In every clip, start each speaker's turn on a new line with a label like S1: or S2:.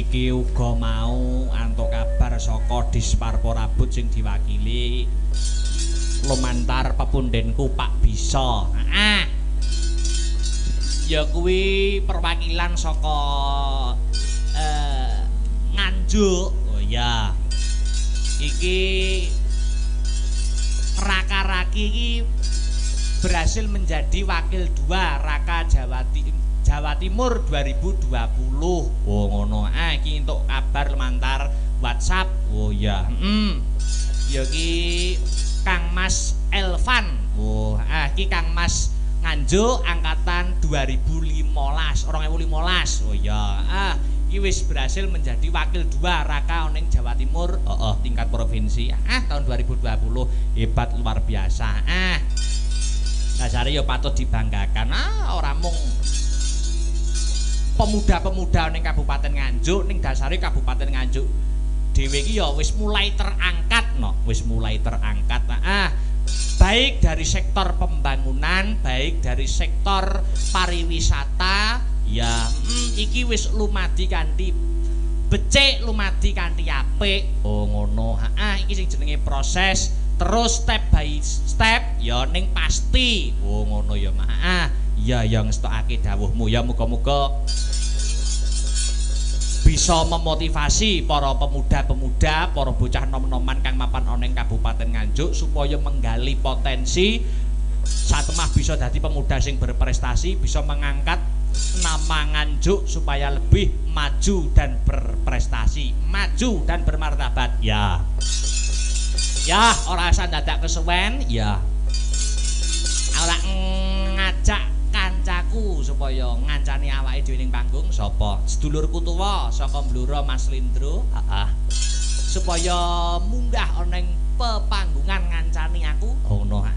S1: iki uga mau antuk kabar saka Disparpo Rabut sing diwakili lumantar pepundhenku Pak Bisa. Ya kuwi perwakilan saka Nganjuk. Oh ya. Iki Raka-Raki iki berhasil menjadi wakil 2 Raka Jawa Timur 2020. Oh ngono. Iki entuk kabar lumantar WhatsApp. Oh ya. Ya iki Kang Mas Elvan. Oh, iki Kang Mas Nganjuk angkatan 2015. Oh ya. Iki wis berhasil menjadi wakil 2 Raka ning Jawa Timur, tingkat provinsi. Tahun 2020 hebat luar biasa. Dasare ya patut dibanggakan. Ora mung pemuda-pemuda ning Kabupaten Nganjuk, ning dasare Kabupaten Nganjuk dhewe iki ya wis mulai terangkat wis mulai terangkat. Baik dari sektor pembangunan, baik dari sektor pariwisata, ya iki wis lumadi kanthi becik, lumadi kanthi apik. Oh ngono. Iki sing jenenge proses terus step by step ya ning pasti. Oh ngono ya, Mak. Ya yang ngetokake dawuhmu ya muga-muga bisa memotivasi para pemuda-pemuda, para bocah nom-noman kang mapan ana ing Kabupaten Nganjuk supaya menggali potensi satemah bisa dadi pemuda sing berprestasi, bisa mengangkat nama Nganjuk supaya lebih maju dan berprestasi, maju dan bermartabat. Ya. Ya, ora usah dadak kesuwen, ya. Ora ngajak kancaku supaya ngancani awake dhewe ning panggung sapa? Sedulurku tuwa saka Blora Mas Lindro. Supaya munggah ana ing pepanggungan ngancani aku. Ngono.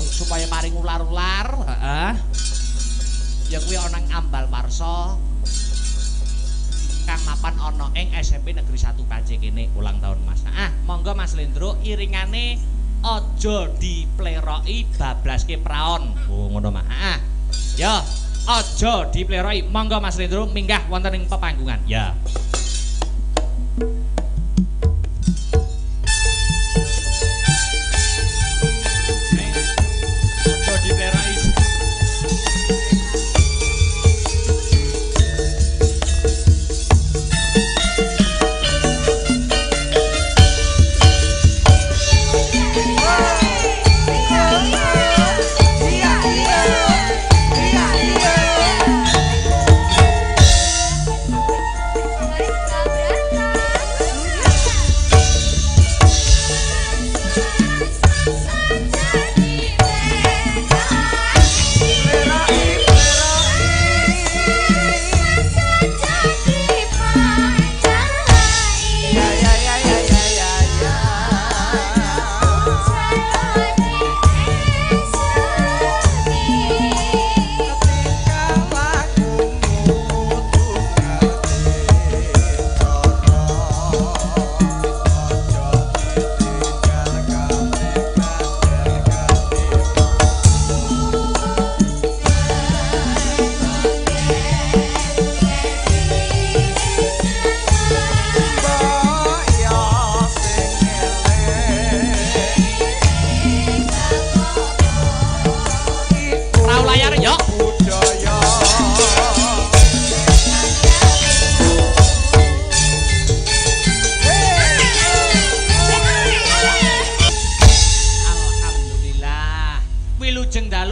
S1: Supaya paring ular-ular, ya kuwi ana ing Ambal Warsa. Kang mapan ana ing SMP Negeri 1 Pace kene ulang tahun Mas. Monggo Mas Lindro iringane aja dipleroki bablaske praon. Oh ngono Mak. Ya, aja dipleroki. Monggo Mas Lindro minggah wonten ing pepanggungan. Ya. Aja dipleroki.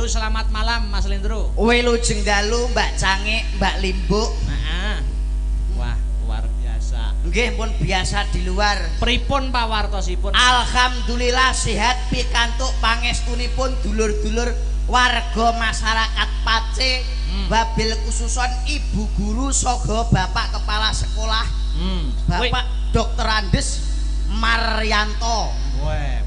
S1: Selamat malam Mas Lindro.
S2: Wilujeng dalu Mbak Cange, Mbak Limbuk.
S1: Wah, luar biasa.
S2: Nggih pun biasa di luar.
S1: Pripun pawartosipun?
S2: Alhamdulillah sehat pikantuk pangestunipun dulur-dulur warga masyarakat Pace. Wabil khususon ibu guru sogo bapak kepala sekolah. Bapak Dr. Andes Maryanto.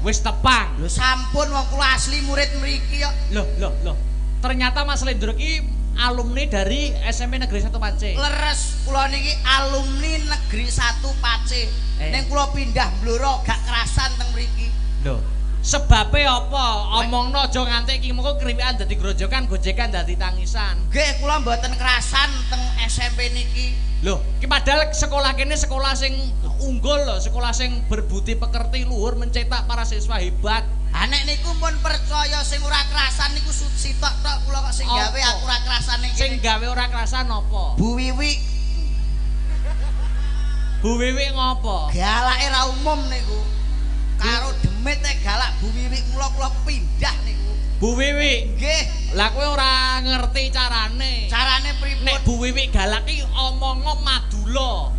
S1: Wis tepang.
S2: Lho sampun wong kula asli murid mriki kok.
S1: Loh. Ternyata Mas Lindro iki alumni dari SMP Negeri 1 Pace.
S2: Leres kula niki alumni Negeri 1 Pace. Ning kula pindah Blora gak kerasan teng mriki.
S1: Loh, Sebabe apa? Omongno aja nganti iki mengko kriwikan dadi grojokan, gojekan dadi tangisan.
S2: Nggih, kula mboten kerasan teng SMP niki.
S1: Lho, ki padahal sekolah kene sekolah sing unggul lho, sekolah sing berbudi pekerti luhur mencetak para siswa hebat.
S2: Nek niku pun percaya sing ora kerasan niku sitok tok kula kok sing gawe aku ora kerasan ning
S1: Sing gawe ora kerasan apa?
S2: Bu Wiwi.
S1: Bu Wiwi ngopo?
S2: Galake ra umum niku. Karo demite galak Bu Wiwi kula pindah niku.
S1: Bu Wiwi.
S2: Nggih.
S1: Lah kowe ora ngerti carane.
S2: Carane pripun?
S1: Nek Bu Wiwi galak iki omongo madula.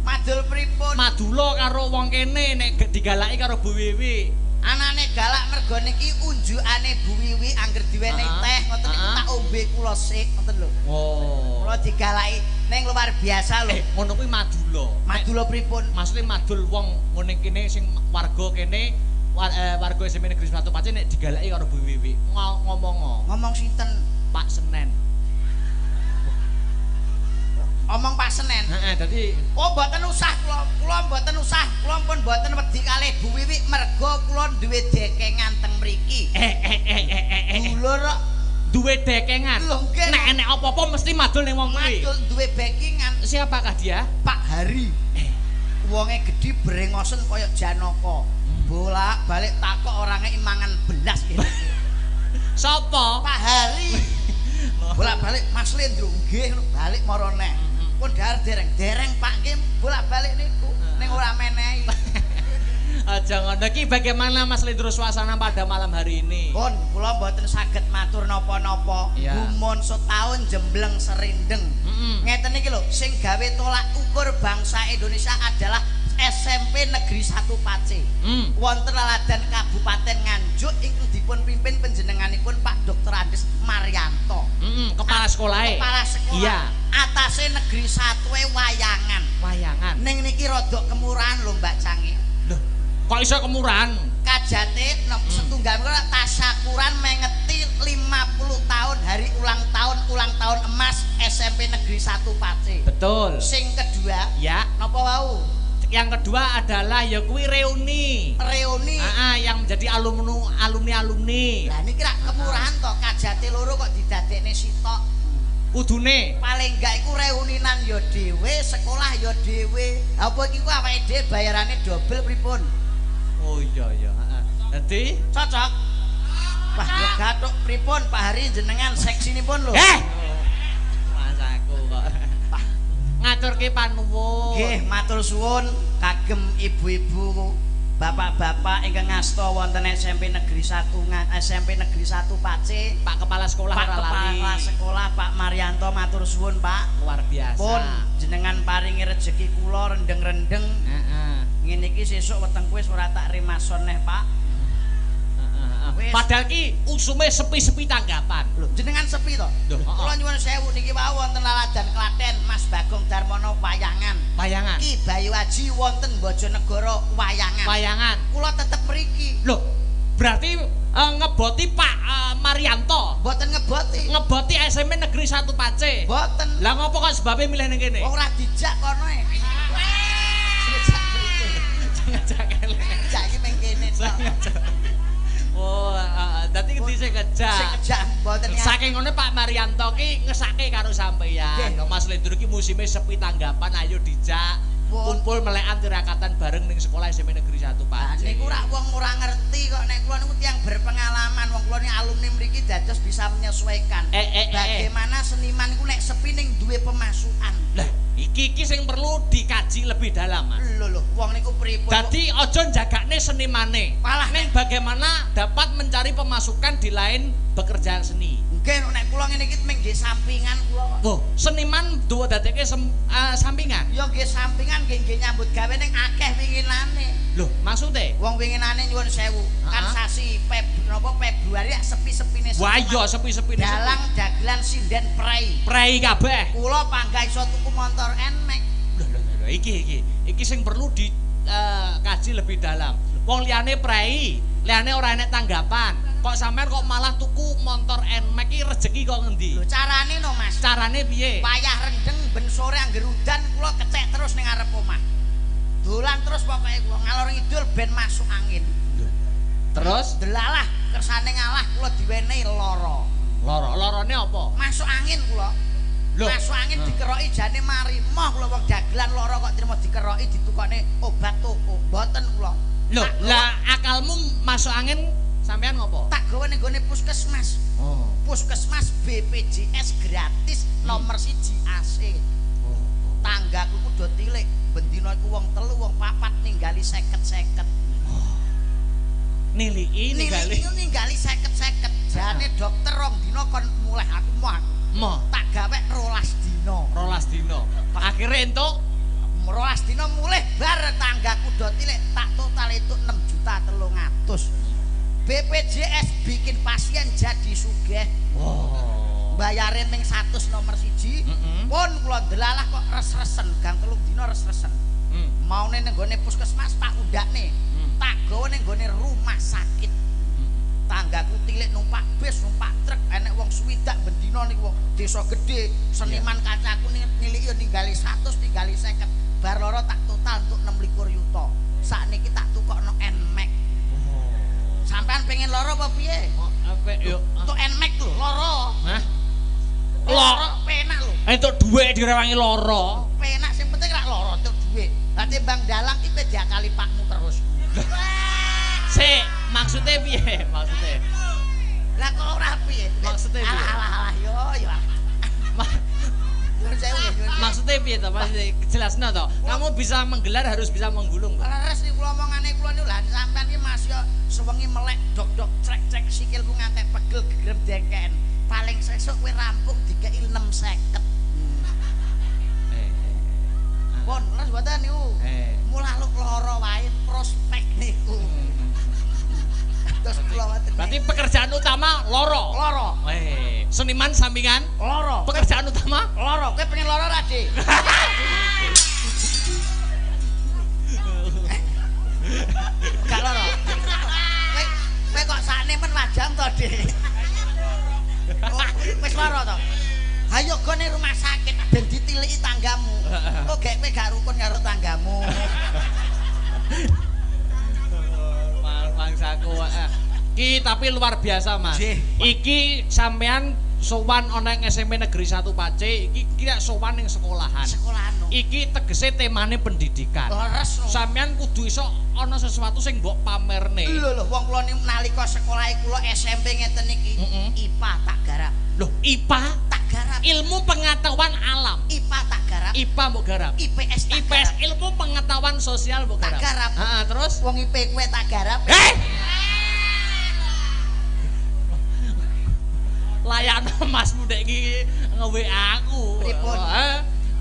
S2: Madul pripun?
S1: Madula karo wong kene nek digalaki karo Bu Wiwi.
S2: Anane galak mergo niki unjukane Bu Wiwi angger diwenehi teh ngoten niku tak ombe kula sik ngoten lho.
S1: Oh.
S2: Kula digalaki ning luar biasa lho.
S1: Ngono kuwi madula.
S2: Madula pripun?
S1: Maksudnya madul wong ngene kene sing warga kene warga SMP Negeri 1 Pacet nek digalaki karo Bu Wiwi
S2: Ngomong sinten?
S1: Pak Senen.
S2: Omong Pak Senen.
S1: Heeh, dadi
S2: oh mboten usah kula mboten usah. Kula pun mboten wedi kalih Bu Wiwi mergo kula duwe dekengan teng mriki. Dulur kok
S1: duwe dekengan. Nek enek apa-apa mesti madul ning wong kuwi.
S2: Madul duwe backingan.
S1: Siapakah dia?
S2: Pak Hari. Wonge gedhi brengosen kaya Janaka. Bolak-balik takok orange mangan belas iki.
S1: Sapa?
S2: Pak Hari. Bolak-balik Mas Lendro nggih balik mara neh. Pun dereng Pak Kim bolak-balik niku ning ora menehi.
S1: Aja ngono iki bagaimana Mas Lendro suasana pada malam hari ini?
S2: Pun kula mboten saged matur napa-napa. Gumun setahun jembleng serindeng. Ngeten iki lho sing gawe tolak ukur bangsa Indonesia adalah SMP Negeri 1 Pacet. Wonten Laladan Kabupaten Nganjuk ingkang dipun pimpin panjenenganipun Pak Dr. Andes Marianto.
S1: Kepala sekolah.
S2: Kepala sekolah.
S1: Iya.
S2: Atase Negeri 1 wayangan.
S1: Wayangan.
S2: Ning niki rada kemurahan lho Mbak Cangi.
S1: Loh, kok iso kemurahan?
S2: Kajate setunggal menika tasyakuran mengeti 50 tahun hari ulang tahun emas SMP Negeri 1 Pacet.
S1: Betul.
S2: Sing kedua,
S1: ya,
S2: napa wau?
S1: Yang kedua adalah ya kuwi reuni.
S2: Reuni.
S1: Yang menjadi alumni.
S2: Lah niki rak kemurahan to, kajate loro kok didadekne sitok.
S1: Kudune
S2: paling enggak iku reuninan ya dhewe, sekolah ya dhewe. Apa iki ku awake dhewe bayarane dobel pripun?
S1: Oh iya, heeh. Dadi
S2: cocok. Wah, ya gathuk pripun Pak Hari jenengan seksinipun lho.
S1: Mas aku kok. Ngaturke panuwun.
S2: Nggih, matur suwun kagem ibu-ibu, bapak-bapak ingkang ngasta wonten SMP Negeri 1 SMP Negeri 1 Pacet.
S1: Pak Kepala Sekolah
S2: Pak Kepala Sekolah Pak Marianto matur suwun Pak.
S1: Luar biasa.
S2: Pun jenengan paringi rejeki kula rendeng-rendeng. Ngene iki sesuk wetengku wis ora tak rimason neh Pak.
S1: Padahal ki usume sepi-sepi tanggapan.
S2: Lho, jenengan sepi to? Kula nyuwun sewu niki wau wonten Laladan Klaten Mas Bagong Darmono wayangan.
S1: Wayangan.
S2: Ki Bayu Aji wonten Bojonegoro wayangan.
S1: Wayangan.
S2: Kula tetep mriki.
S1: Loh, berarti ngeboti Pak Marianto.
S2: Mboten ngeboti.
S1: Ngeboti SMP Negeri 1 Pacet.
S2: Mboten.
S1: Lah ngopo kok sebabe milih ning kene?
S2: Wong ora dijak kono e.
S1: Ngajak kene.
S2: Dijak iki ning kene tok.
S1: Oh, dadi ngendi sing ngejak?
S2: Sing ngejak mboten.
S1: Saking ngono Pak Marianto ki ngesake karo sampeyan. Mas Lendro ki musime sepi tanggapan, ayo dijak kumpul melekan tirakatan bareng ning sekolah SMP Negeri 1 Pacet.
S2: Niku rak wong ora ngerti kok nek kula niku tiyang berpengalaman, wong kula ni alumni mriki dados bisa menyesuaikan. Bagaimana seniman iku nek sepi ning duwe pemasukan.
S1: Lah, iki sing perlu dikaji lebih dalam, Mas.
S2: Lho, wong niku pripun?
S1: Dadi aja jagakne senimane.
S2: Malah
S1: ning bagaimana dapat mencari pemasukan di lain pekerjaan seni.
S2: Nggih, nek kula ngene iki mung nggih sampingan kula.
S1: Oh, seniman duwe dadeke sampingan.
S2: Ya nggih sampingan nggih nyambut gawe ning akeh winginane.
S1: Lho, maksude?
S2: Wong winginane nyuwun sewu. Kan sasi Februari sepi-sepine.
S1: Wah, iya sepi-sepine.
S2: Dalang dagelan sinden prei.
S1: Prei kabeh.
S2: Kula panggah iso tuku motor NMAX.
S1: Lho, iki sing perlu dikaji lebih dalam. Wong liyane prei, liyane ora enek tanggapan. Kok sampean kok malah tuku motor NMAX iki rezeki kok ngendi?
S2: Lho carane no Mas.
S1: Carane piye?
S2: Wayah rendeng ben sore angger udan kula kecek terus ning arep omah. Dolan terus pokoke kula ngalor ngidul ben masuk angin.
S1: Terus
S2: delalah kersane ngalah kula diwenehi lara.
S1: Lorone apa?
S2: Masuk angin kula. Masuk angin dikeroki jane mari moh kula wong dagelan lara kok trimo dikeroki ditukokne obat toko. Mboten kula.
S1: Lho, lah akalmu masuk angin sampean ngopo?
S2: Tak gawe ning gone puskesmas.
S1: Oh.
S2: Puskesmas BPJS gratis nomor 1 AC. Tanggaku ku do tilik, bendina iku wong 3 wong 4 ninggali 50-50.
S1: Niliki
S2: ninggali 50-50. Jane dokter rong dina kon mulih aku
S1: Mo.
S2: Tak gawe 12 dina.
S1: 12 dina. Akhire entuk
S2: 12 dina mulih bar tanggaku do tilik tak total itu 6.300.000. BPJS bikin pasien jadi sugih.
S1: Wow.
S2: Bayarin ning 100 nomor 1. Pun kula delalah kok res-resen, gang 3 dina res-resen. Maune ning gone puskesmas tak undakne. Tak gawe ning gone rumah sakit. Tanggaku tilik numpak bis, numpak truk, enek wong swidak bendina niku wong desa gedhe, seniman kacaku niliki yo ninggali 100, ninggali 50. Bar loro tak total untuk 26 yuta. Sakniki tak tukokno Nmax. Sampean pengen loro apa piye?
S1: Apa yo?
S2: Untuk Nmax lho, loro.
S1: Hah?
S2: Loro penak lho.
S1: Entuk dhuwit direwangi loro.
S2: Penak sing penting rak loro entuk dhuwit. Lah timbang dalang iki diakali pakmu terus.
S1: Sik, maksudnya piye? Maksudnya?
S2: Lah kok ora piye?
S1: Maksudnya piye?
S2: Alah yo.
S1: Maksudnya piye to? Maksudnya jelasno to. Kamu bisa menggelar harus bisa menggulung.
S2: Leres niku omongane kula niku lah sampean iki Mas yo sewengi melek dok trek sikilku ngantek pegel gegrem dengken. Paling sesuk kowe rampung dikeki 650. Pun, leres mboten niku. Mulah lu lara wae prospek niku. Terus kula mboten.
S1: Berarti pekerjaan utama loro.
S2: Loro.
S1: Seniman sampingan?
S2: Loro.
S1: Pekerjaan utama?
S2: Loro. Kowe pengen loro ra, Dik? Gak loro. Kowe kok sakne men wajam to, Dik? Wis loro to. Ayo gone rumah sakit ben ditiliki tanggamu. Kok gek kowe gak rukun karo tanggamu.
S1: Mangsaku iki tapi luar biasa Mas. Iki sampean sowan ana ing SMP Negeri 1 Pace iki kira sowan ning sekolahan.
S2: Sekolahan.
S1: Iki tegese temane pendidikan.
S2: Leres.
S1: Sampean kudu iso ana sesuatu sing mbok pamerne.
S2: Lho wong kula niku nalika sekolah kula SMP ngeten iki IPA tak garap.
S1: Loh, IPA
S2: tak garap.
S1: Ilmu pengetahuan alam.
S2: IPA tak garap.
S1: IPA mbok garap.
S2: IPS tak
S1: IPS
S2: garap.
S1: ilmu pengetahuan sosial mbok garap.
S2: Tak garap.
S1: Heeh, terus
S2: wong IP kowe tak garap.
S1: Layakno Mas Mudek iki nge-WA aku.
S2: Pripun?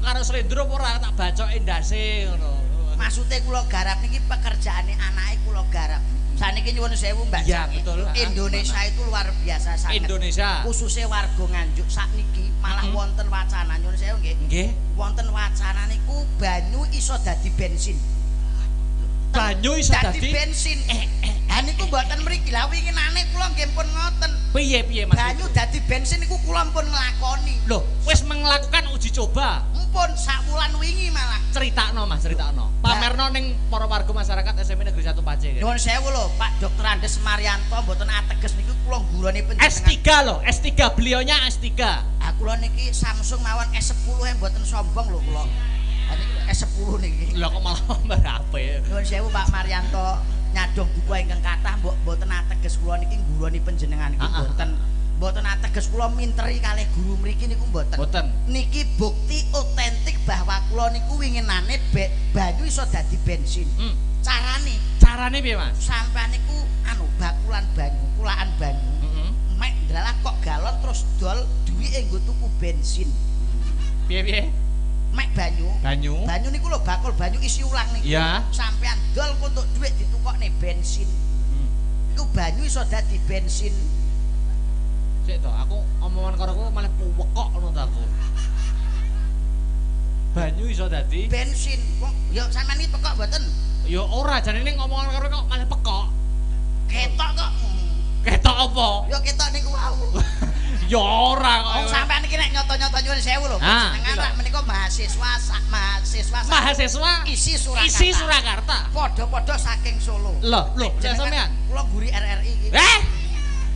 S1: Karo Slendro ora tak bacoke ndase ngono.
S2: Maksude kula garap niki pekerjaane anake kula garap. Saniki nyuwun sewu Mbak.
S1: Iya, betul.
S2: Indonesia itu luar biasa sangat.
S1: Indonesia.
S2: Khususnya warga Nganjuk sakniki malah wonten wacana nyuwun sewu nggih.
S1: Nggih.
S2: Wonten wacana niku banyu iso dadi bensin.
S1: Banyu iso dadi
S2: bensin. Ha niku mboten mriki. Lah winginane kula nggih pun ngoten.
S1: Piye Mas?
S2: Banyu dadi bensin niku kula pun nglakoni.
S1: Loh, wis melakukan uji coba.
S2: Mumpun sak wulan wingi malah.
S1: Critakno Mas, critakno. Pamerno ning para warga masyarakat SMP Negeri 1 Pace.
S2: Nyuwun sewu lho, Pak Dr. Andes Marianto mboten ateges niku kula ngguroni panjenengan.
S1: S3 loh, S3 beliaunya S3.
S2: Ah kula niki Samsung mawon S10 mboten sombong lho kula. S10 niki.
S1: Lho kok malah berapa ya?
S2: Nyuwun sewu Pak Marianto nyadong buku ingkang kathah mboten ateges kula niki ngguroni panjenengan iki mboten ateges kula minteri kalih guru mriki niku mboten. Niki bukti otentik bahwa kula niku winginane banyu iso dadi bensin. Carane
S1: piye Mas?
S2: Sampeyan niku bakulan banyu, kulaan banyu. Mek ndalah kok galon terus dol duwike nggo tuku bensin.
S1: Piye?
S2: Mek banyu. Banyu niku lho bakul banyu isi ulang niku.
S1: Iya.
S2: Sampeyan dol untuk duit ditukokne bensin. Iku banyu iso dadi bensin.
S1: Sik to, aku omongan karo kowe malah puwekok ngono ta aku. Banyu iso dadi
S2: bensin. Wong ya sampean iki pekok mboten?
S1: Ya ora, janine ngomongan karo kok malah pekok.
S2: Ketok kok.
S1: Ketok apa?
S2: Ya ketok niku wau.
S1: Ya ora kok.
S2: Wong sampean iki nek nyoto-nyoto nyuwun sewu lho. Jenengan rak menika mahasiswa isi Surakarta. Padha-padha saking Solo.
S1: Lho, sampean.
S2: Kula guri RRI iki.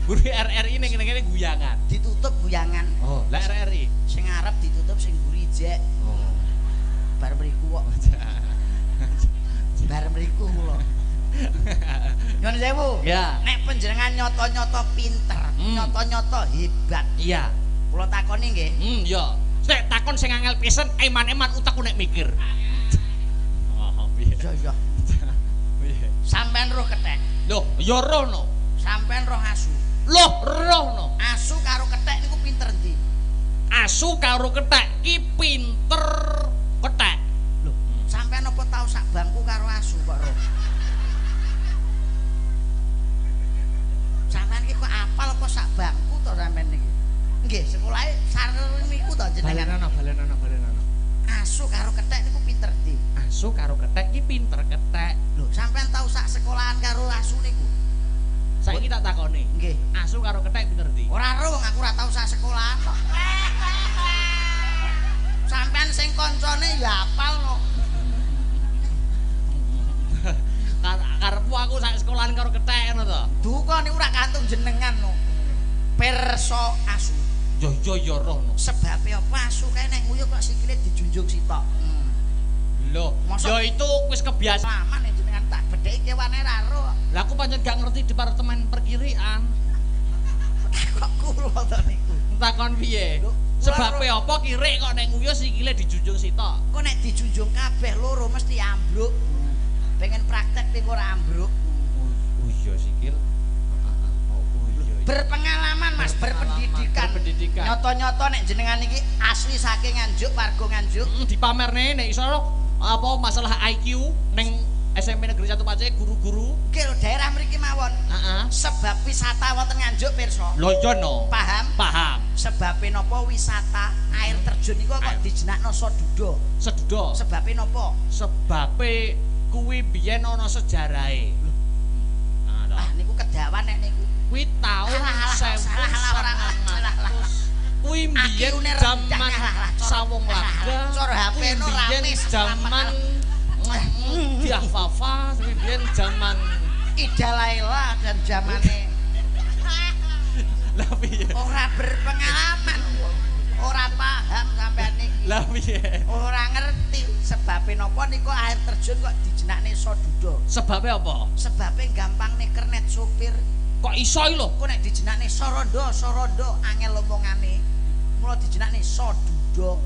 S1: Guri RRI ning ngene guyangan.
S2: Ditutup guyangan.
S1: Oh, lah RRI.
S2: Sing ngarep ditutup sing guri jek.
S1: Oh.
S2: Bar mriku kok. Bar mriku kula. Nyuwun sewu.
S1: Ya.
S2: Nek panjenengan nyoto-nyoto pinter, nyoto-nyoto hebat.
S1: Iya.
S2: Kula takoni nggih.
S1: Ya. Nek takon sing angel pisen, eman-eman utakku nek mikir. Oh, piye?
S2: Iya.
S1: Piye?
S2: Sampean roh kethek.
S1: Loh, ya roh no.
S2: Sampean roh asu.
S1: Loh, roh no.
S2: Asu karo kethek niku pinter ndi?
S1: Asu karo kethek ki pinter kethek.
S2: Lho, sampean apa tau sak bangku karo asu kok roh? Sampean ki kok apal apa sak bangku to sampean niki? Nggih, sekolahe sareng niku to jenengan.
S1: Balenono.
S2: Asu karo kethek niku pinter ndi?
S1: Asu karo kethek ki pinter kethek.
S2: Lho, sampean tau sak sekolahan karo asu niku?
S1: Saiki tak takoni.
S2: Nggih.
S1: Asu karo kethek pinter ndi?
S2: Ora roh, aku ora tau sak sekolahan kok. Sampean sing koncone ya apal kok.
S1: Karepmu aku sak sekolahan karo kethek ngono to.
S2: Duka niku ora kantung jenengan no. Pirsa asu.
S1: Ya roh no.
S2: Sebabe apa asu kae nek nguyuh kok sikile dijunjung sitok.
S1: Lho, ya itu wis kebiasaan.
S2: Lama nek jenengan tak bedheki kewane ra roh.
S1: Lah aku pancen gak ngerti departemen perkirian.
S2: Kok kula to niku.
S1: Takon piye? Sebabe apa kirik kok nek nguyuh sikile dijunjung sitok?
S2: Kok nek dijunjung kabeh loro mesti ambruk. Pengen praktek ning ora ambruk.
S1: Oh iya sikil.
S2: Berpengalaman Mas, berpendidikan. Nyoto-nyoto nek jenengan iki asli saking Nganjuk, warga Nganjuk.
S1: Dipamerne nek iso apa masalah IQ ning SMP Negeri 1 Pacé guru-guru.
S2: Nggih lho daerah mriki mawon.
S1: Heeh.
S2: Sebab wisata wonten Nganjuk pirsa.
S1: Lho iya no.
S2: Paham? Sebabe napa wisata air terjun niku kok dijenakno Sodudo?
S1: Sedudo.
S2: Sebabe napa?
S1: Sebabe kuwi biyen ana sejarahe.
S2: Ah niku kedawan nek niku.
S1: Kuwi taun 1900. Kuwi biyen jaman Sawung Laga.
S2: Cara HP no rame
S1: jaman Diah Fafa, biyen jaman
S2: Ida Laila dan zamane.
S1: Lah piye?
S2: Ora berpengalaman. Ora paham sampean iki.
S1: Lah piye?
S2: Ora ngerti sebabe napa niku air terjun kok dijenakne Sodudo.
S1: Sebabe apa?
S2: Sebabe gampang nek kernet sopir.
S1: Kok iso lho?
S2: Kok nek dijenakne Sorondo angel omongane. Mula dijenakne Sodudo.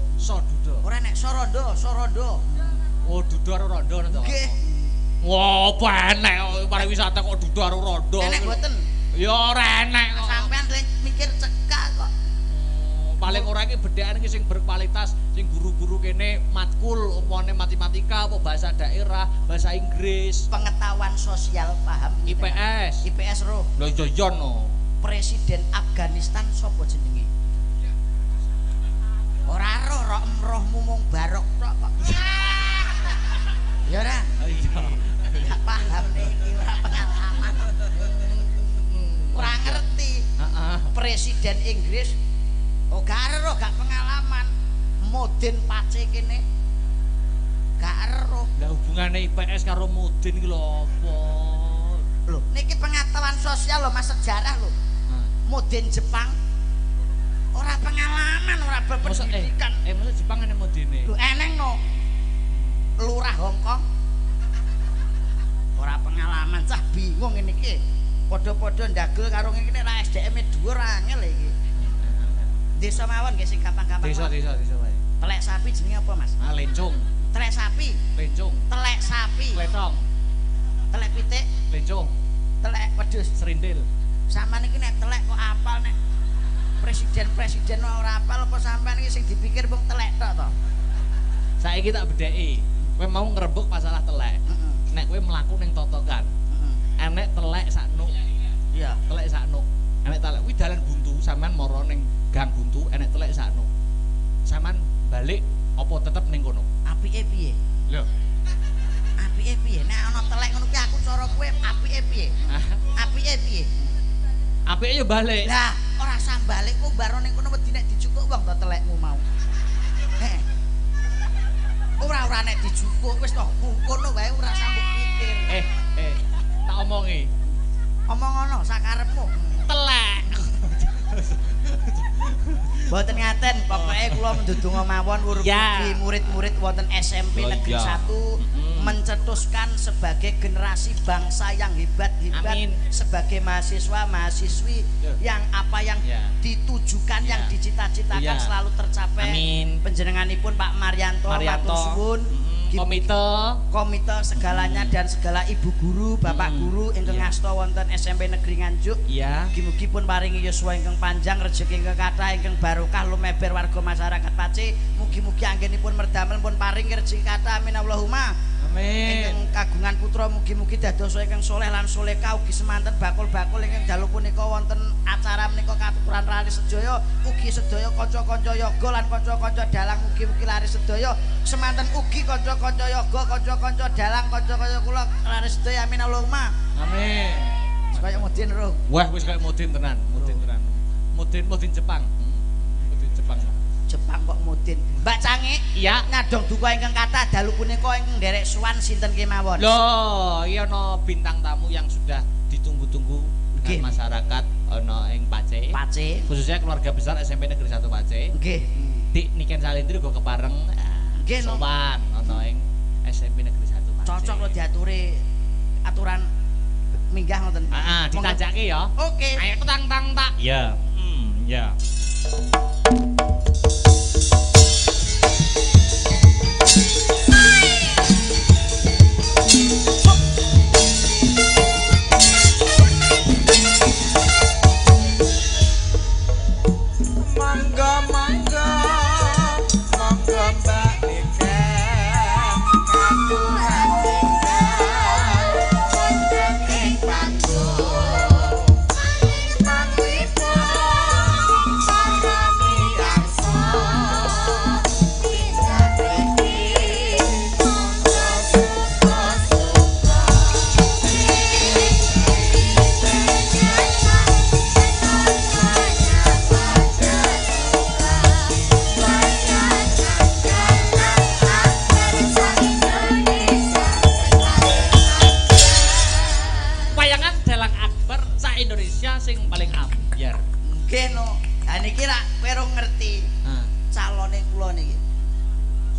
S2: Ora nek Sorondo.
S1: Oh, dudu karo rondo to.
S2: Nggih.
S1: Wah, apa enek pariwisata kok dudu karo rondo.
S2: Enek mboten.
S1: Ya ora enek kok.
S2: Sampean mikir cekak kok.
S1: Paling ora iki bedhekan iki sing berkualitas, sing guru-guru kene matkul upane matematika apa bahasa daerah, bahasa Inggris,
S2: pengetahuan sosial paham IPS roh.
S1: Lho iya no.
S2: Presiden Afghanistan sapa jenenge? Ora roh mumung barok tok kok. Ya ora?
S1: Iya.
S2: Gak paham niki ora pengalaman. Ora ngerti.
S1: Heeh.
S2: Presiden Inggris gak pengalaman. Mudin Pacé kene gak ero.
S1: Lah hubungane IPS karo Mudin iki lho apa?
S2: Lho, niki pengetahuan sosial lho Mas, sejarah lho. Mudin Jepang ora pengalaman, ora berpendidikan.
S1: Masa Jepang ana Mudine?
S2: Lho eneng no. Lurah Hongkong ora pengalaman, cah bingung ngene iki. Padha-padha ndagel karo ngene ra SDM-e dhuwur angel iki. Desa mawon nggih sing gampang-gampang.
S1: Desa wae.
S2: Telek sapi jenenge apa, Mas?
S1: Lencung.
S2: Telek sapi.
S1: Lencung.
S2: Telek sapi.
S1: Letong.
S2: Telek pitik.
S1: Lencung.
S2: Telek wedhus.
S1: Serindil.
S2: Sampeyan iki nek telek kok apal nek presiden ora apal apa sampeyan iki sing dipikir mung telek tok to?
S1: Saiki tak bedheki. Kowe mau ngrebuk masalah telek. Nek kowe mlaku ning totokan. Enek telek sakno.
S2: Iya,
S1: telek sakno. Enek telek kuwi dalan buntu, sampean mara ning gang buntu enek telek sakno. Sampean balik apa tetep ning kono?
S2: Apike piye?
S1: Lho.
S2: Apike piye? Nek ana telek ngono ki aku cara kowe apike piye? Apike piye?
S1: Apike yo balik.
S2: Lah, ora balik kok baron ning kono wedi nek dijukuk wong to telekmu mau. Heh. Ora nek dijukuk wis to ngono wae ora sambung pikir.
S1: Tak omongi.
S2: Omong ngono sakarepmu.
S1: Telek.
S2: Mboten ngaten, pokoke kula ndedonga mawon mugi murid-murid wonten SMP Negeri 1 mencetuskan sebagai generasi bangsa yang hebat-hebat, sebagai mahasiswa-mahasiswi yang apa yang ditujukan, yang dicita-citakan selalu tercapai. Panjenenganipun Pak Maryanto matur suwun. Komite segalanya dan segala ibu guru, bapak guru ingkang ngasta wonten SMP Negeri Nganjuk. Mugi-mugi pun paringi yuswa ingkang panjang, rejeki ingkang kathah, ingkang barokah lumeber warga masyarakat Pace. Mugi-mugi anggenipun merdamel pun paring rejeki kathah. Amin Allahumma. Amin. Ingkang kagungan putra mugi-mugi dados ingkang soleh lan solehah, ugi semanten bakul-bakul ingkang dalu punika wonten acara menika katuturan laris sedaya, ugi sedaya kanca-kanca yoga lan kanca-kanca dalang mugi-mugi laris sedaya. Semanten ugi kanca-kanca yoga, kanca-kanca dalang, kanca-kanca kula laris sedaya. Amin Allahumma. Amin. Wis kaya mudin ro.
S1: Wah, wis kaya mudin tenan, mudin tenan. Mudin Jepang. Mudin Jepang.
S2: Jepang kok mudin. Mbak Cangik, iya ngadong duka ingkang kathah dalu punika ingkang nderek sowan sinten kemawon.
S1: Lho, iya ana bintang tamu yang sudah ditunggu-tunggu masyarakat ana ing Pace. Khususnya keluarga besar SMP Negeri 1 Pace. Nggih. Dik Niken Salindri uga kepareng sowan ana ing SMP Negeri 1 Pace.
S2: Cocok lho diaturi aturan minggah ngoten.
S1: Heeh, ditajake ya.
S2: Oke.
S1: Ayo tang tak. Ya. Ya.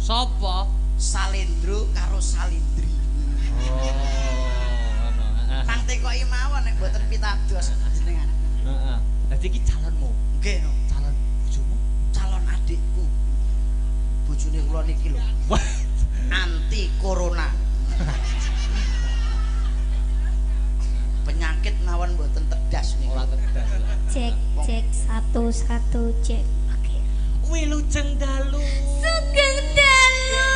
S1: Sopo?
S2: Salendro karo Salindri. Nang tekoki mawon nek mboten pitados jenengan.
S1: Heeh. Dadi iki calonmu.
S2: Nggih, no.
S1: Calon bojomu?
S2: Calon adikku. Bojone kula niki lho. Anti corona. Penyakit mawon mboten tedas niku.
S1: Ora tedas.
S3: Cek 1 cek.
S1: Wilujeng dalu.
S3: Sugeng dalu.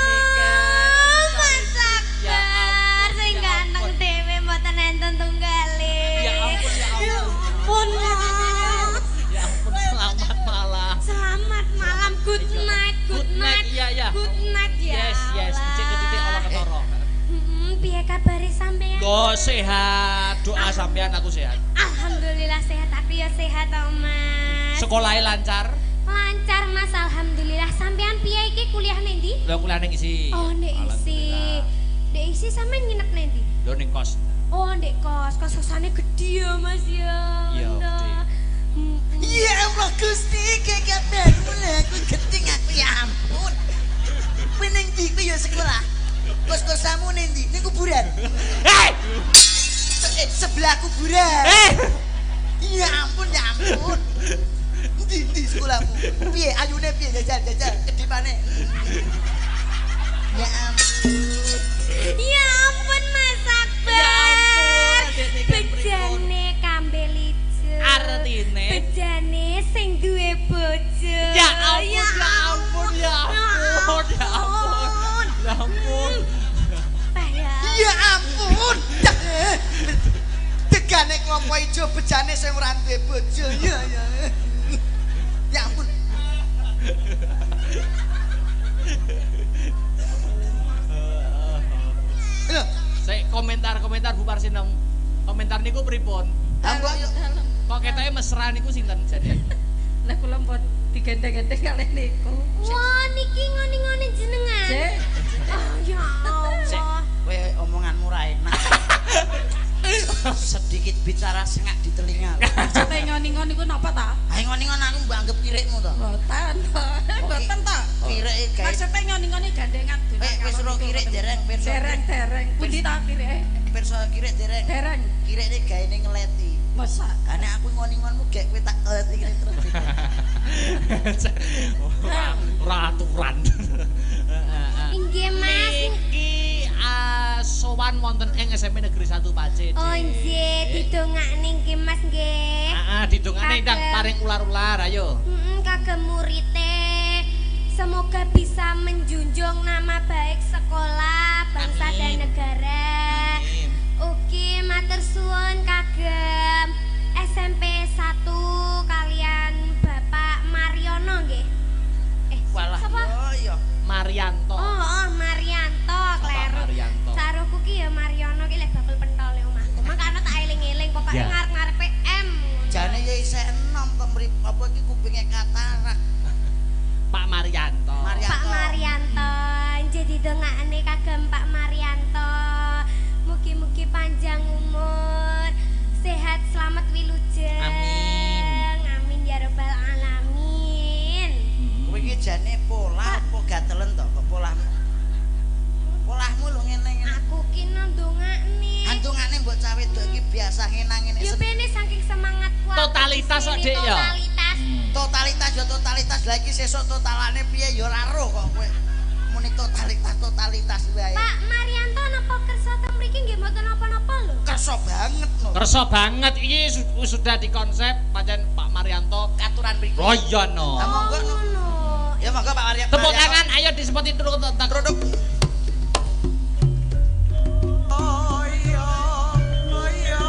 S3: Masabar sing ganteng dhewe mboten enten tunggale.
S1: Ya ampun. Ya ampun, selamat malam.
S3: Selamat malam. Good night.
S1: Iya.
S3: Good night ya.
S1: Yes. Titik Allah ketara.
S3: Piye kabare sampean?
S1: Go sehat. Doa sampean aku sehat.
S3: Alhamdulillah sehat, aku ya sehat to, Mas.
S1: Sekolahnya lancar?
S3: Lancar Mas, alhamdulillah. Sampean piye iki kuliah ning ndi?
S1: Lho kuliah ning isi.
S3: Oh, ndek isi. Ndek isi sampean nginep ning ndi?
S1: Lho ning kos.
S3: Oh, ndek kos. Kos-kosane gedhe ya, Mas ya.
S1: Iya, gede.
S2: Ya Allah Gusti, kekaten mulai aku gedeng aku ya ampun. Kuwi ning ndi kuwi ya sekolah? Kos-kosamu ning ndi? Ning kuburan.
S1: Hei!
S2: Sebelah kuburan. Ya ampun. Di sekolahmu. Piye ayune piye jajal kedipane? Ya ampun
S3: Mas Akbar. Bejane kambel ijo.
S1: Artine
S3: bejane sing duwe bojo.
S1: Ya ampun.
S2: Ya ampun. Tegane klopo ijo bejane sing ora duwe bojo. Ya ampun.
S1: Saya komentar Bu Parsinong. Komentar niku pripun?
S2: Kok
S1: ketoke mesra niku sinten jane?
S4: Lah kula mbon digendeng-gendeng kalih niku.
S3: Wah, niki ngoni-ngoni jenengan.
S4: Cek.
S3: Oh, ya Allah.
S2: Kowe omonganmu ra enak. Sedikit bicara sengak di telinga.
S4: Maksudnya ngoni-ngoni ku napa ta?
S2: Ayo ngoni-ngon aku mbok anggap kirikmu to.
S4: Mboten. Mboten ta.
S2: Kirike gawe.
S4: Maksudnya ngoni-ngoni gandengan dolan.
S2: Wis ora kirik dereng pirsa.
S4: Dereng. Pundi ta kirike?
S2: Pirsa kirik dereng.
S4: Dereng.
S2: Kirikne gaene ngeleti.
S4: Masa.
S2: Karena aku ngoni-ngonmu gek kowe tak ngeleti ngene terus.
S1: Raturan.
S3: Inggih, Mas.
S1: Niki sowan wonten ing SMP Negeri 1 Pacet.
S3: Oh, nggih, didongakne nggih, Mas nggih.
S1: Heeh, didongane ndang paring ular-ular ayo.
S3: Kagem murite. Semoga bisa menjunjung nama baik sekolah, bangsa dan negara.
S1: Amin.
S3: Ugi matur suwun kagem SMP 1 kalian Bapak Mariono nggih.
S2: Walah,
S3: Sapa?
S2: oh iya.
S1: Marianto.
S3: Oh, Marianto, kleru.
S1: Marianto.
S3: Saruku ki ya Mariono ki lek bakul pentol e omahku. Makane tak eling-eling pokoke
S1: Ya.
S3: ngarep-ngarepe M.
S2: Jane ya isih enom to mrip apa iki kupinge katarak.
S1: Pak Marianto.
S3: Pak Marianto, nggih didongakne kagem Pak Marianto. Mugi-mugi panjang umur, sehat selamat wilujeng.
S1: Amin.
S3: Amin ya rabbal alamin.
S2: Kowe iki jane pola apa gatelen to kok polahmu? Polahmu lho ngene-ngene.
S3: Aku ki ndongakne.
S2: Antungane mbok cah wedok iki biasa ngenang ngene.
S3: Yo bene saking semangatku. aku
S1: Totalitas kok,
S3: di
S1: Dik,
S3: sini,
S1: ya?
S3: Totalitas.
S2: Totalitas ya totalitas lah iki sesuk totalane piye ya ora roh kok kowe. Muni totalitas wae.
S3: Pak Marianto napa kersa teng mriki nggih mboten napa-napa lho.
S2: Kersa banget no.
S1: Kersa banget iki sudah dikonsep pancen Pak Marianto.
S2: Katuran mriki.
S1: Oh iya no.
S2: Ah, monggo no.
S3: Ngono.
S2: Ya monggo Pak Marianto.
S1: Tepuk tangan ayo disempoti terus tentang
S2: Produk. Oh iya. Oh iya.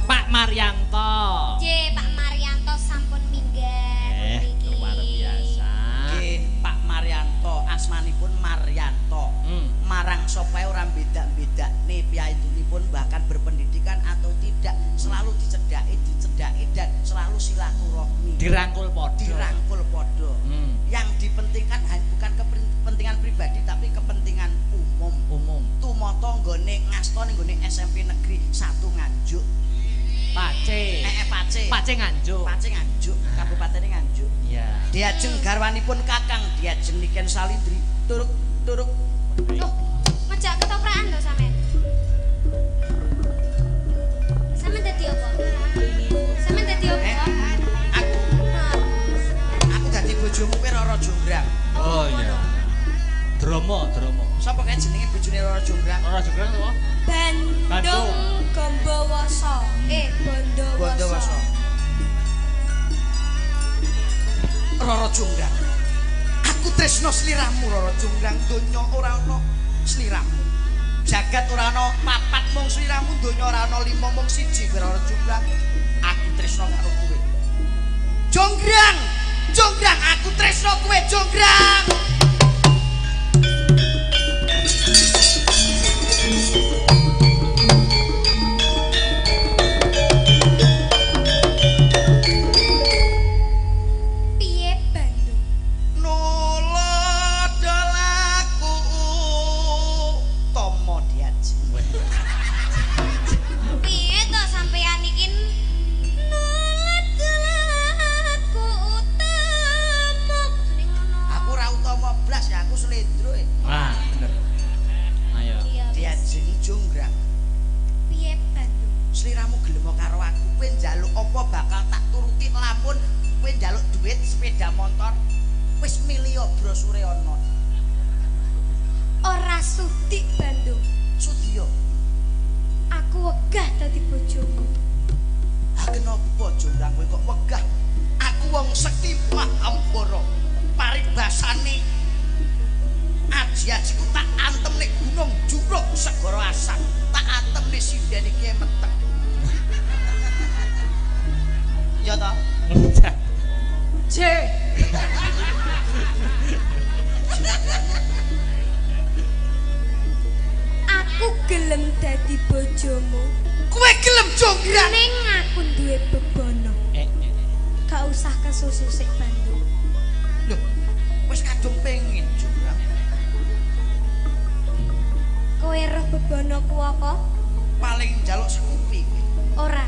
S1: Pak Marianto.
S3: J Pak Marianto sampun minggat mriki.
S1: Luar biasa.
S2: Nggih, Pak Marianto, asmanipun Marianto. Marang sapa ora beda-bedakne piyambakipun bahkan berpendidikan atau tidak, selalu dicedhaki dan selalu silaturahmi.
S1: Dirangkul podo.
S2: Dirangkul podo. Yang dipentingkan bukan kepentingan pribadi tapi kepentingan umum. Tumata nggone ngasta ning nggone SMP Negeri 1 Nganjuk.
S1: Pace. Pace Nganjuk.
S2: Pace Nganjuk, Kabupaten Nganjuk.
S1: Iya.
S2: Diajeng garwanipun Kakang Diajeng Niken Salindri. Turuk.
S3: Loh, ngejak ketoprakan lho sampean. Sampeyan dadi apa? Sampeyan dadi apa?
S2: Aku dadi bojomu kowe Roro Jonggrang.
S1: Oh iya. Dromo.
S2: Sapa kae jenenge bojone Roro Jonggrang?
S1: Ora juga apa?
S3: Bandung Gombowoso. Bondowoso.
S2: Roro Jonggrang. Aku tresno sliramu Roro Jonggrang, donya ora ana sliramu. Jagat ora ana papat mung sliramu, donya ora ana 5 mung 1 kowe Roro Jonggrang. Aku tresno karo kowe. Jonggrang, aku tresno kowe Jonggrang.
S3: Piye Bandung?
S2: Nolodolaku Tomo Diajeng.
S3: Piye to sampeyan iki nolodolaku utama kudune ngono.
S2: Aku ora utama blas ya, aku slendro.
S1: Wah, bener. Ayo.
S3: Iya, wis.
S2: Diajeng Jonggrang.
S3: Piye Bandung?
S2: Sliramu gelem karo aku, kowe njaluk apa bakal tak turuti lamun kowe njaluk duit sepeda motor. Wis milih brosure ana.
S3: Ora sudi Bandung.
S2: Sudiyo.
S3: Aku Aku gelem dadi bojomu.
S2: Kowe gelem jonggrang
S3: Ning aku duwe bebono. Gak usah kesusu sik bantu.
S2: lho wis kadung pengen jonggrang
S3: Kowe roh bebonoku apa?
S2: paling njaluk sekupi
S3: Ora.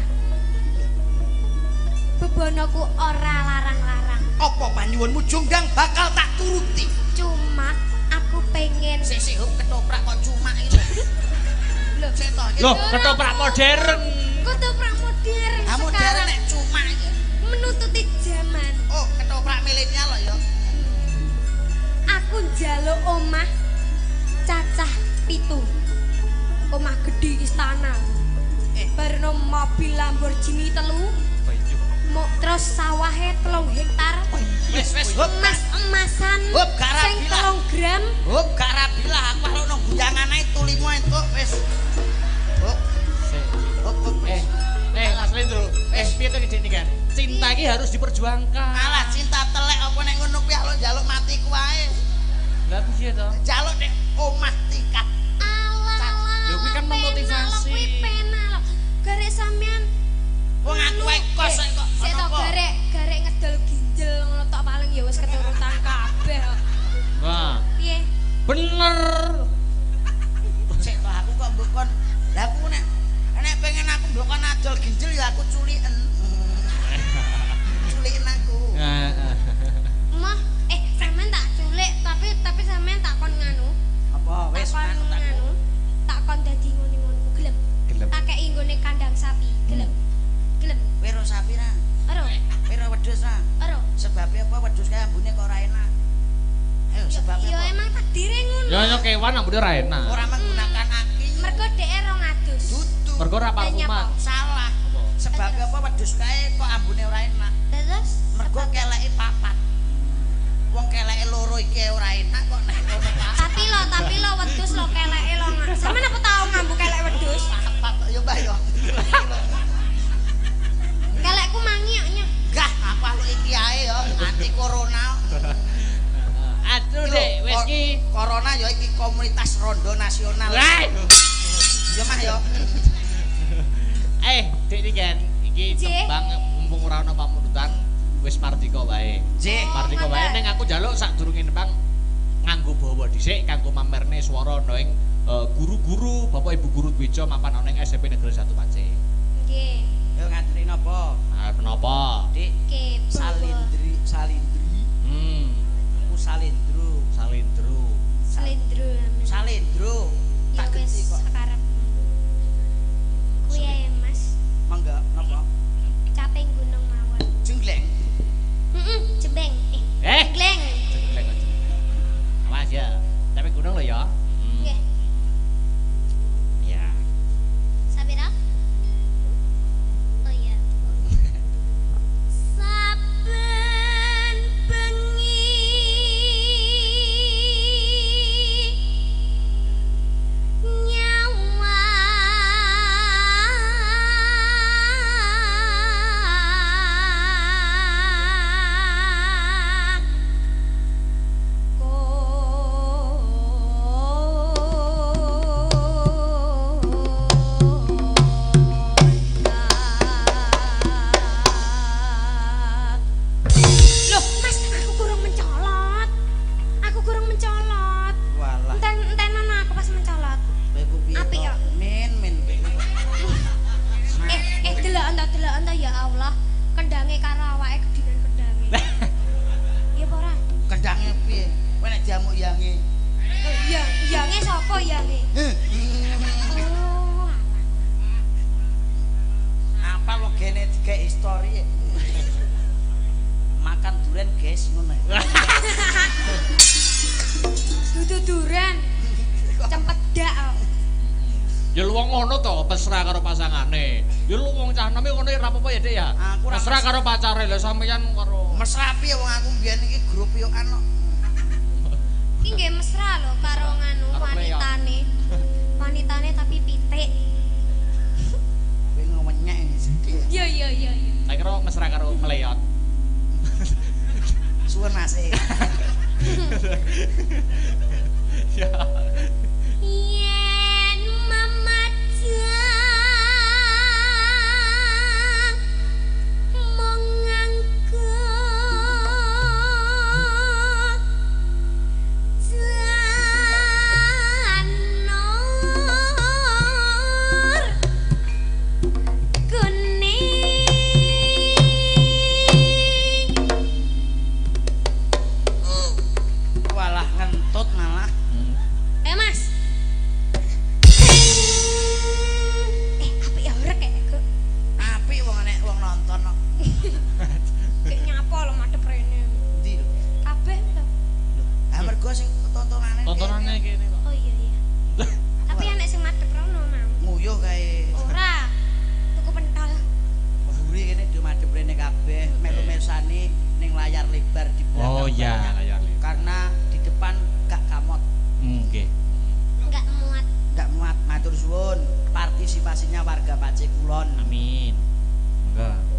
S3: Bebonoku ora larang-larang.
S2: apa panyuwunmu jonggrang bakal tak turuti
S3: Cuma aku pengen
S2: sik ketoprak kok cuma iki lho sik to iki
S1: Loh, ketoprak modern.
S3: ketoprak modern.
S2: kamu derek
S3: Sekarang
S2: nek cuma iki
S3: menututi zaman.
S2: oh ketoprak milenial lho ya
S3: Aku njaluk omah cacah 7. Omah gede istana. Barno mobil Lamborghini 3. Terus sawahe 3 hektar.
S2: wis hop
S3: Emas-emasan
S2: Hop, gak
S3: sing
S2: rabi lah.
S3: 3 gram.
S2: hop gak rabi lah aku kalau nang guyangan ae tulimo entuk wis hop hop wis
S1: Slendro. Piye to Dik kan? Cinta iki harus diperjuangkan.
S2: alah cinta telek apa nek ngono kuwi lo njaluk matiku wae
S1: Lah piye to?
S2: njaluk nek omah tingkat
S1: Lho, kuwi kan memotivasi.
S3: Kuwi pena lho. Garek sampean
S2: wong aku wae kos kok
S3: sik to garek ngedol ginjel ngono tok paling ya wis keturutan kabeh.
S1: Wah,
S3: Piye?
S1: bener.
S2: sik to aku kok mbokon lah aku nek pengen aku mbokon adol ginjel ya aku culiken culiken aku
S3: Mah, sampean tak culik tapi sampean tak kon nganu.
S2: apa wis
S3: Tak kon
S2: manut aku
S3: nganu. Tak kon dadi ngono-ngono. Gelem.
S1: Gelem.
S3: Tak kei nggone kandang sapi. Gelem. Gelem.
S2: wiro sapi ra
S3: Ero.
S2: wiro wedhus ra
S3: Ero.
S2: sebabnya apa wedhus kaya ambune kok ora enak ayo sebabnya
S3: Ya
S2: apa
S3: emang takdire ngono.
S1: Ya kewan ambune ora enak.
S2: ora menggunakan aki
S3: Mergo dhek rong adus.
S2: dudu
S1: Mergo ora parfuman.
S2: salah sebabnya apa wedhus kae kok ambune ora enak
S3: Terus
S2: mergo keleke papat wong keleke loro iki ora enak kok nek ngono
S3: tapi lo wedhus lo keleke lo. Sampeyan apa tau ngambu kelek wedhus?
S2: papat yo mbah yo
S3: Kelekku mangioknya.
S2: gah aku aluk iki ae yo anti corona
S1: Aduh Dik, wis ki.
S2: corona yo iki komunitas rondo nasional
S1: Lah.
S2: yo mah yo
S1: Dik iki kan iki
S3: Jih.
S1: tembang mumpung ora ana pamundutan wis mardika wae.
S2: Jih.
S1: Mardika wae ning aku njaluk sadurunge nembang nganggo bawa dhisik kanggo mamerne swara ana ing guru-guru, Bapak Ibu guru Dwija mapan ana ing SMP Negeri 1 Pacé.
S3: Nggih.
S2: yo ngaturi napa
S1: Menapa?
S2: dik
S3: Nggih.
S2: salindri aku salindro
S1: Salindro.
S3: Slendro.
S2: salindro
S3: Ya
S2: tak
S3: wis
S2: genti kok
S3: sakarep. Kuwi ae Mas.
S2: mangga napa
S3: Caping gunung mawon.
S2: jengleng
S3: Jembeng. Gleng.
S1: Jelek aja. Awas ya. Tapi gunung lho ya.
S3: Nggih.
S1: Ya.
S3: Sabira? Oh iya. Saben bengi nyawa Loh, Mas, aku kurang mencolot. Aku kurang mencolot.
S2: walah
S3: Enten-entenan aku pas mencolot.
S2: kowe ku piye
S3: Apik
S2: to?
S3: ya?
S2: men
S3: Deloken to ya Allah. Kendange karo awake gedinan kendange. Iya apa ora?
S2: kedange piye kowe nek diamuk yange
S3: Yange sapa yange? Oh.
S2: apa lo gene tiga histori makan durian guys ngono
S3: Dudu duren. Cempedak.
S1: Ya lu wong ngono to, mesra karo pasangane. Ya lu wong cah enome ngono ya ora apa-apa ya, Dik ya.
S2: Aku ora
S1: Mesra
S2: mesra.
S1: karo pacare lho sampeyan karo
S2: mesra piye wong aku mbiyen iki grup yokan kok
S3: Iki nggih mesra lho karo nganu
S1: Karo
S3: wanitane. Wanitane tapi pitik.
S2: kowe ngomenyek ini sedih
S3: Iya.
S1: tak kira mesra karo meleot.
S2: suwen asik
S1: Ya.
S3: Yen
S2: layar lebar di belakang.
S1: Oh iya,
S2: banyak.
S1: layar lebar.
S2: Karena di depan gak kamot.
S1: Nggih.
S3: Enggak muat.
S2: Gak muat. Matur suwun partisipasinya warga Pacé Kulon.
S1: Amin. Monggo.